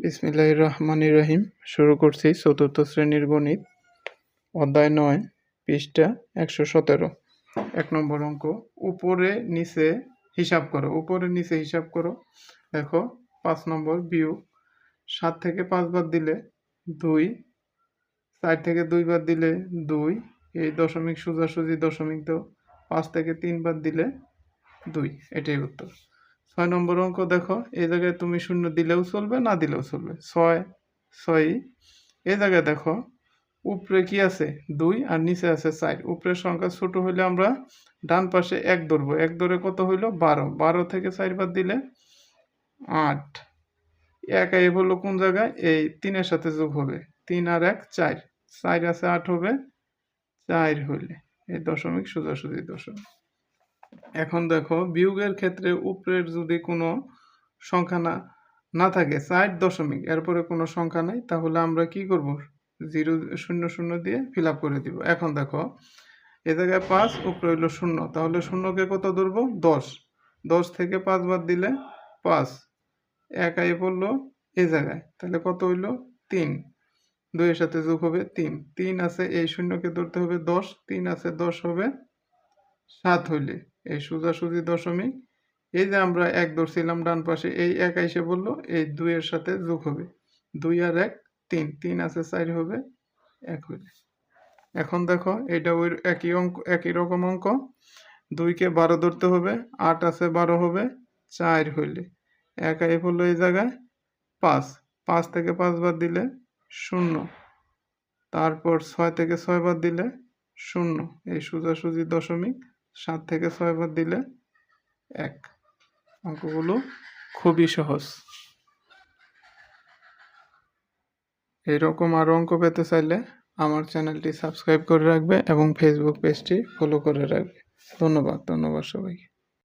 বিসমিল্লাহির রহমানির রহিম। শুরু করছি চতুর্থ শ্রেণীর গণিত, অধ্যায় ৯, পৃষ্ঠা ১১৭। ১ নম্বর অঙ্ক, উপরে নিচে হিসাব করো। উপরে নিচে হিসাব করো। দেখো ৫ নম্বর বিয়োগ ৭ থেকে ৫ বাদ দিলে ২, ৪ থেকে ২ বাদ দিলে ২, এই দশমিক সোজাসুজি দশমিক দাও। ৫ থেকে ৩ বাদ দিলে ২, এটাই উত্তর। ৬ নম্বর অঙ্ক দেখো, এই জায়গায় তুমি শূন্য দিলেও চলবে, না দিলেও চলবে। ৬ এই জায়গায় দেখো উপরে কি আছে ২ আর নিচে আছে ৪। উপরের সংখ্যা ছোট হইলে আমরা ডান পাশে ১ ধরবো। ১ ধরে কত হইল ১২। ১২ থেকে ৪ বাদ দিলে ৮। ১ আই হলো কোন জায়গায়, এই ৩-এর সাথে যোগ হবে। ৩ আর ১ ৪, ৪ আছে ৮ হবে, ৪ হইলে এই দশমিক সোজাসুজি দশমিক। এখন দেখো বিয়োগের ক্ষেত্রে উপরের যদি কোনো সংখ্যা না থাকে, ৪ দশমিক এরপরে কোনো সংখ্যা নাই, তাহলে আমরা কি করব, 0 0 0 দিয়ে ফিল আপ করে দিব। এখন দেখো এ জায়গায় ৫, উপরে হইল 0, তাহলে শূন্যকে কত ধরবো ১০। ১০ থেকে ৫ বাদ দিলে ৫, ১ আই পড়লো এই জায়গায়, তাহলে কত হইল ৩। ২ এর সাথে যোগ হবে ৩। ৩ আছে, এই শূন্যকে ধরতে হবে ১০, ৩ আছে ১০ হবে ৭ হইলে এই সোজাসুজি দশমিক। এই যে আমরা ১ ধরছিলাম ডান পাশে, এই ১ এসে বললো এই ২ এর সাথে যোগ হবে। ২ আর ১ ৩, ৩ আছে ৪ হবে ১ হইলে। এখন দেখো এটা ওই একই রকম অঙ্ক। ২ কে ১২ ধরতে হবে, ৮ আছে ১২ হবে ৪ হইলে। ১ আই পড়লো এই জায়গায় ৫। ৫ থেকে ৫ বাদ দিলে ০। তারপর ৬ থেকে ৬ বাদ দিলে ০, এই সোজাসুজি দশমিক। ৭ থেকে ৬ বাদ দিলে ১। অঙ্কগুলো খুবই সহজ। এইরকম আরও অঙ্ক পেতে চাইলে আমার চ্যানেলটি সাবস্ক্রাইব করে রাখবে এবং ফেসবুক পেজটি ফলো করে রাখবে। ধন্যবাদ সবাইকে।